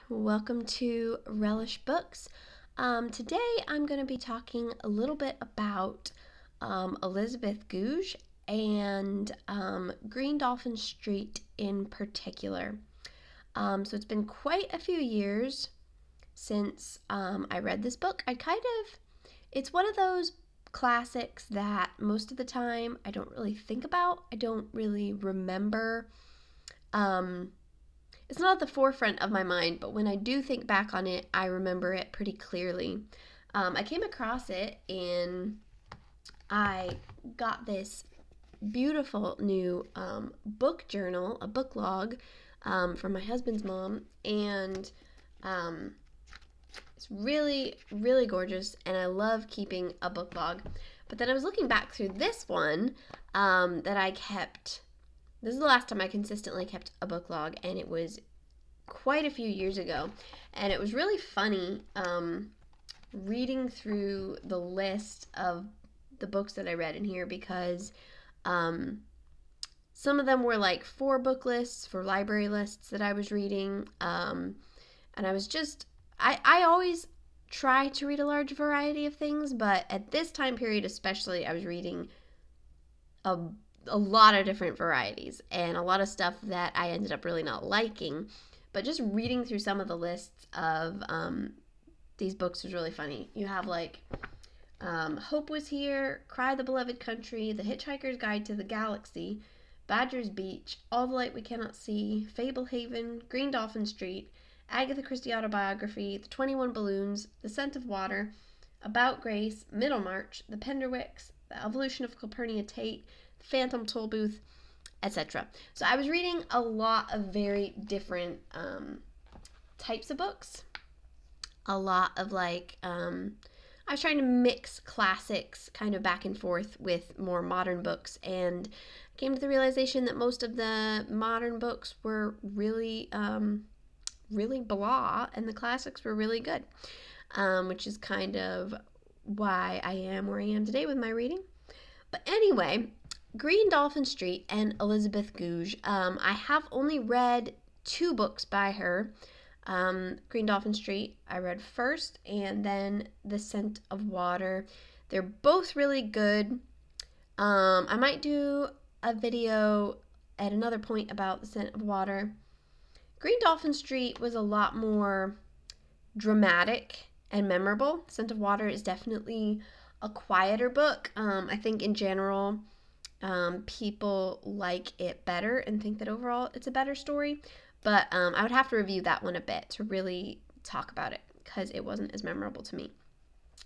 welcome to Relish Books. Today I'm going to be talking a little bit about Elizabeth Goudge and Green Dolphin Street in particular. So it's been quite a few years since I read this book. It's one of those classics that most of the time I don't really think about. I don't really remember. It's not at the forefront of my mind, but when I do think back on it, I remember it pretty clearly. I came across it and I got this beautiful new book journal, a book log from my husband's mom, and it's really, really gorgeous, and I love keeping a book log. But then I was looking back through this one that I kept. This is the last time I consistently kept a book log, and it was quite a few years ago. And it was really funny reading through the list of the books that I read in here because some of them were like for book lists, for library lists that I was reading. And I was just, I always try to read a large variety of things, but at this time period especially, I was reading a lot of different varieties and a lot of stuff that I ended up really not liking. But just reading through some of the lists of these books was really funny. You have like Hope Was Here, Cry the Beloved Country, The Hitchhiker's Guide to the Galaxy, Badger's Beach, All the Light We Cannot See, Fablehaven, Green Dolphin Street, Agatha Christie Autobiography, The 21 Balloons, The Scent of Water, About Grace, Middlemarch, The Penderwicks, The Evolution of Calpurnia Tate, The Phantom Tollbooth, etc. So I was reading a lot of very different types of books. A lot of like, I was trying to mix classics kind of back and forth with more modern books, and came to the realization that most of the modern books were really, really blah, and the classics were really good, which is kind of why I am where I am today with my reading. But anyway, Green Dolphin Street and Elizabeth Goudge. I have only read 2 books by her. Green Dolphin Street I read first, and then The Scent of Water. They're both really good. I might do a video at another point about The Scent of Water. Green Dolphin Street was a lot more dramatic and memorable. Scent of Water is definitely a quieter book. I think in general, people like it better and think that overall it's a better story. But I would have to review that one a bit to really talk about it because it wasn't as memorable to me.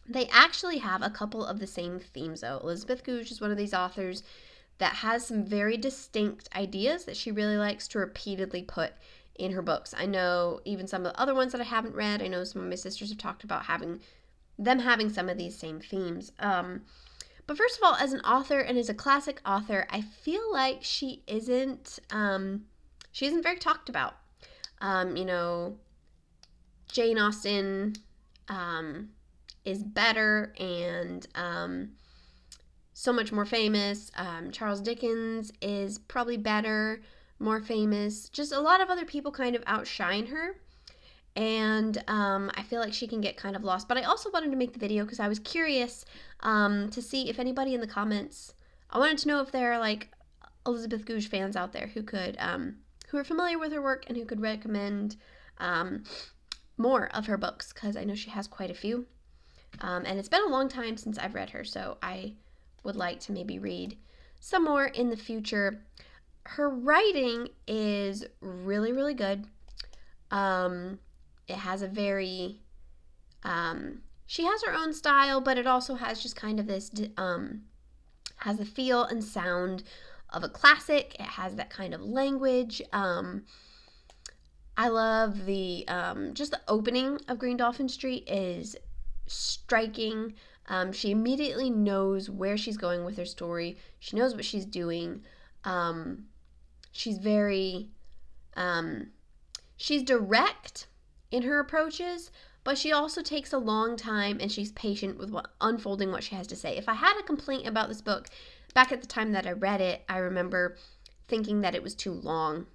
They actually have a couple of the same themes, though. Elizabeth Goudge is one of these authors that has some very distinct ideas that she really likes to repeatedly put in her books. I know even some of the other ones that I haven't read, I know some of my sisters have talked about having some of these same themes. But first of all, as an author and as a classic author, I feel like she isn't very talked about. Jane Austen is better and so much more famous. Charles Dickens is probably better, more famous. Just a lot of other people kind of outshine her. And I feel like she can get kind of lost. But I also wanted to make the video because I was curious to see if anybody in the comments, I wanted to know if there are like Elizabeth Goudge fans out there who could, who are familiar with her work and who could recommend more of her books, because I know she has quite a few. And it's been a long time since I've read her, so I would like to maybe read some more in the future. Her writing is really, really good. It has a very, she has her own style, but it also has just kind of this, has the feel and sound of a classic. It has that kind of language. I love just the opening of Green Dolphin Street is striking. She immediately knows where she's going with her story. She knows what she's doing. She's very, she's direct in her approaches, but she also takes a long time and she's patient with unfolding what she has to say. If I had a complaint about this book, back at the time that I read it, I remember thinking that it was too long.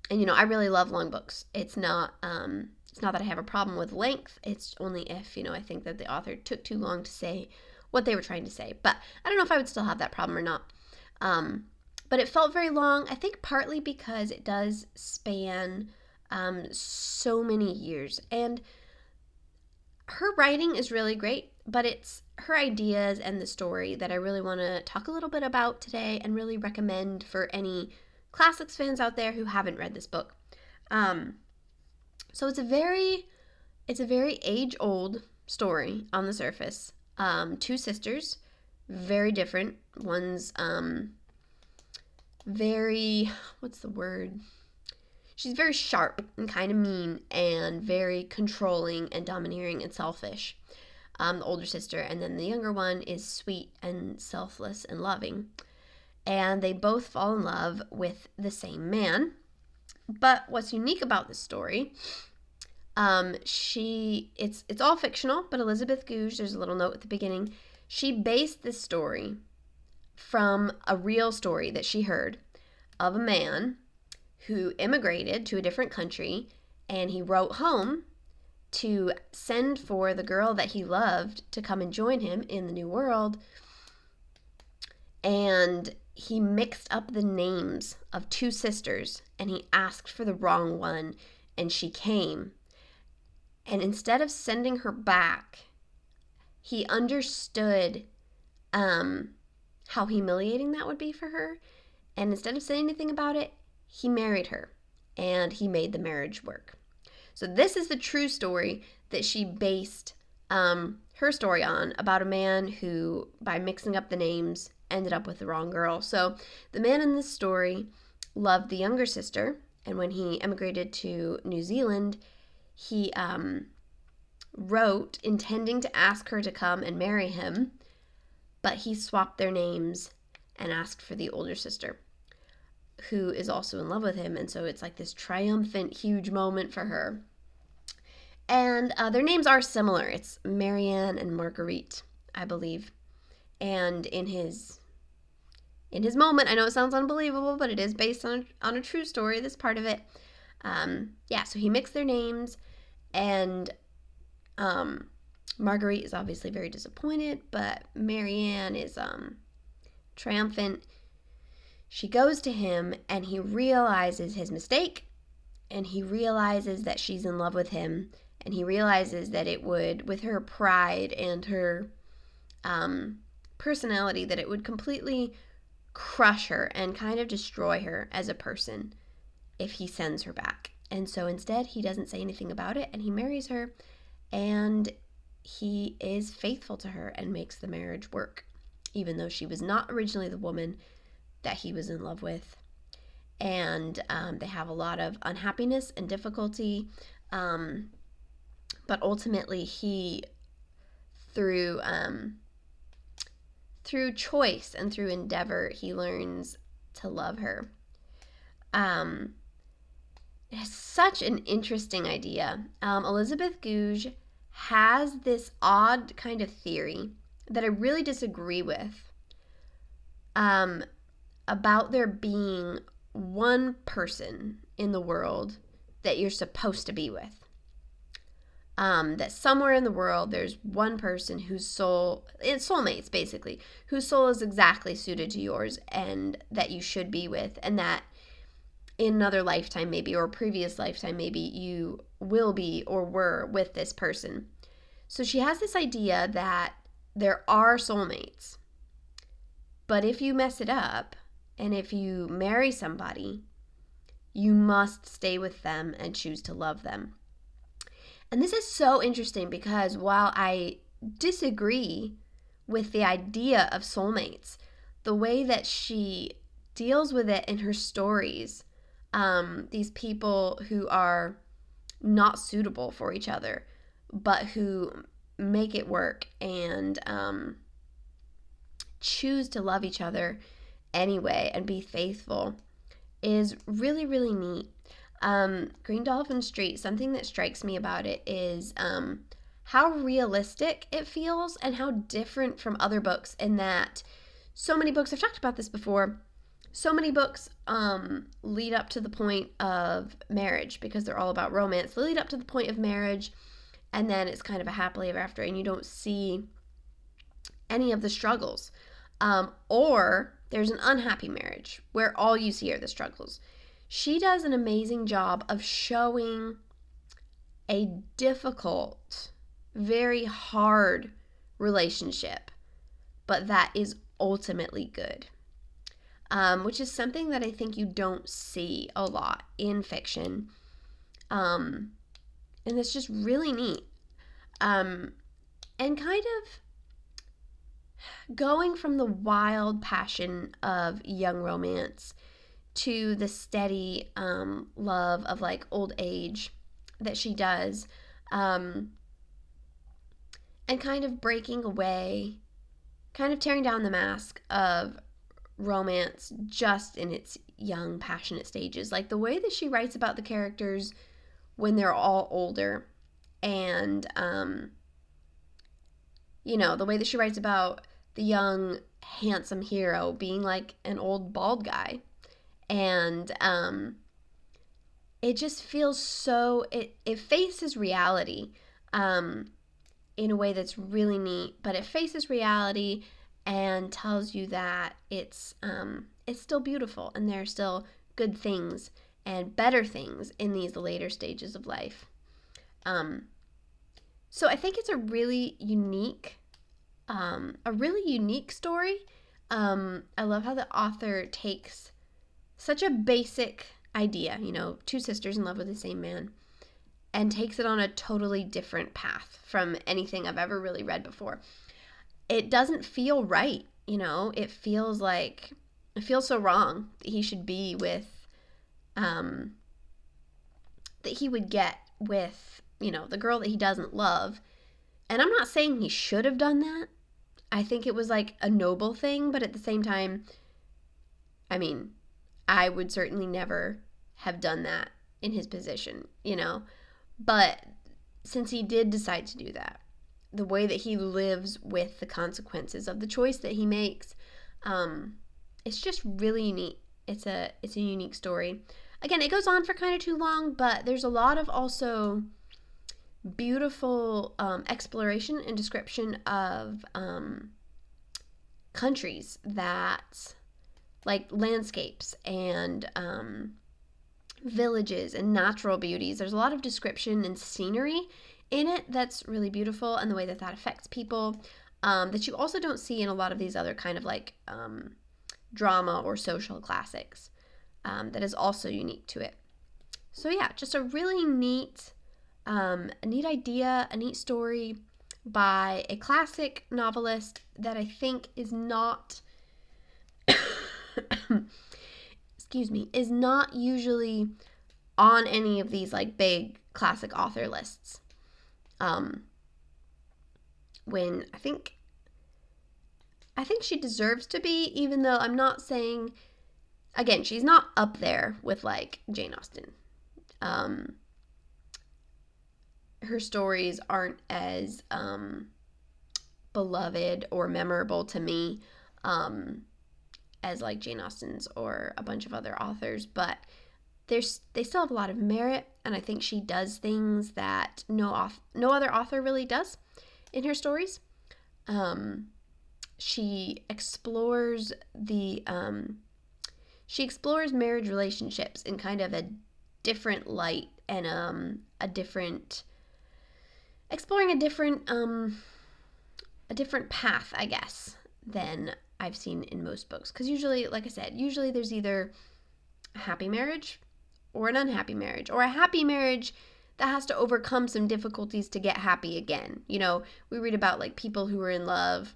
And I really love long books. It's not that I have a problem with length. It's only if, I think that the author took too long to say what they were trying to say. But I don't know if I would still have that problem or not. But it felt very long, I think partly because it does span so many years. And her writing is really great, but it's her ideas and the story that I really want to talk a little bit about today and really recommend for any classics fans out there who haven't read this book. So it's a very age-old story on the surface. Two sisters, very different. One's she's very sharp and kind of mean and very controlling and domineering and selfish, the older sister. And then the younger one is sweet and selfless and loving. And they both fall in love with the same man. But what's unique about this story, it's all fictional, but Elizabeth Goudge, there's a little note at the beginning, she based this story from a real story that she heard of a man who immigrated to a different country, and he wrote home to send for the girl that he loved to come and join him in the new world. And he mixed up the names of two sisters, and he asked for the wrong one, and she came. And instead of sending her back, he understood how humiliating that would be for her. And instead of saying anything about it, he married her, and he made the marriage work. So this is the true story that she based her story on, about a man who, by mixing up the names, ended up with the wrong girl. So the man in this story loved the younger sister, and when he emigrated to New Zealand, he wrote intending to ask her to come and marry him, but he swapped their names and asked for the older sister, who is also in love with him. And so it's like this triumphant, huge moment for her. And their names are similar. It's Marianne and Marguerite, I believe. And in his moment, I know it sounds unbelievable, but it is based on a true story, this part of it. So he mixed their names, and Marguerite is obviously very disappointed, but Marianne is triumphant. She goes to him, and he realizes his mistake, and he realizes that she's in love with him, and he realizes that it would, with her pride and her personality, that it would completely crush her and kind of destroy her as a person if he sends her back. And so instead, he doesn't say anything about it, and he marries her, and he is faithful to her and makes the marriage work, even though she was not originally the woman that he was in love with. And they have a lot of unhappiness and difficulty, but ultimately he, through choice and through endeavor, he learns to love her. It's such an interesting idea. Elizabeth Goudge has this odd kind of theory that I really disagree with, about there being one person in the world that you're supposed to be with. That somewhere in the world there's one person whose soul, it's soulmates basically, whose soul is exactly suited to yours and that you should be with, and that in another lifetime maybe, or a previous lifetime maybe, you will be or were with this person. So she has this idea that there are soulmates, but if you mess it up, and if you marry somebody, you must stay with them and choose to love them. And this is so interesting because while I disagree with the idea of soulmates, the way that she deals with it in her stories, these people who are not suitable for each other, but who make it work and choose to love each other anyway and be faithful, is really, really neat. Green Dolphin Street, something that strikes me about it is how realistic it feels and how different from other books, in that so many books, I've talked about this before, so many books lead up to the point of marriage because they're all about romance. They lead up to the point of marriage, and then it's kind of a happily ever after, and you don't see any of the struggles. Or there's an unhappy marriage where all you see are the struggles. She does an amazing job of showing a difficult, very hard relationship, but that is ultimately good. Which is something that I think you don't see a lot in fiction. And it's just really neat. And kind of going from the wild passion of young romance to the steady love of like old age that she does, and kind of breaking away, kind of tearing down the mask of romance just in its young, passionate stages. Like the way that she writes about the characters when they're all older, and the way that she writes about the young, handsome hero being like an old bald guy. And it just feels so, it faces reality in a way that's really neat, but it faces reality and tells you that it's still beautiful and there are still good things and better things in these later stages of life. So I think it's a really unique story. I love how the author takes such a basic idea, two sisters in love with the same man, and takes it on a totally different path from anything I've ever really read before. It doesn't feel right, it feels so wrong that he should be with, that he would get with, the girl that he doesn't love. And I'm not saying he should have done that. I think it was like a noble thing, but at the same time, I mean, I would certainly never have done that in his position, But since he did decide to do that, the way that he lives with the consequences of the choice that he makes, it's just really unique. It's a unique story. Again, it goes on for kind of too long, but there's a lot of also beautiful exploration and description of countries that, like landscapes and villages and natural beauties. There's a lot of description and scenery in it that's really beautiful, and the way that affects people, that you also don't see in a lot of these other kind of like drama or social classics, that is also unique to it. So yeah, just a really neat idea, a neat story by a classic novelist that I think is not is not usually on any of these like big classic author lists. When I think she deserves to be, even though I'm not saying, again, she's not up there with like Jane Austen. Her stories aren't as beloved or memorable to me as like Jane Austen's or a bunch of other authors, but they still have a lot of merit, and I think she does things that no other author really does in her stories. She explores marriage relationships in kind of a different light, and exploring a different path, I guess, than I've seen in most books. Because usually, like I said, there's either a happy marriage or an unhappy marriage, or a happy marriage that has to overcome some difficulties to get happy again. We read about like people who are in love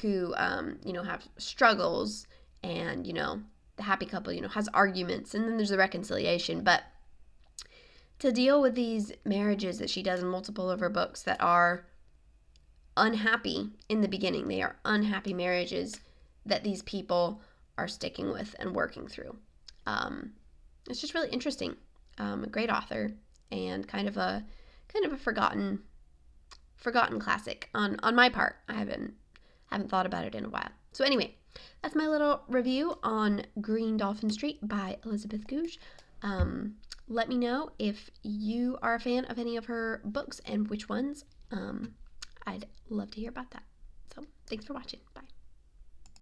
who, have struggles, and, the happy couple, has arguments, and then there's the reconciliation. But to deal with these marriages that she does in multiple of her books that are unhappy in the beginning, they are unhappy marriages that these people are sticking with and working through. It's just really interesting. A great author, and kind of a forgotten classic on my part. I haven't thought about it in a while. So anyway, that's my little review on Green Dolphin Street by Elizabeth Goudge. Let me know if you are a fan of any of her books and which ones. I'd love to hear about that. So thanks for watching. Bye.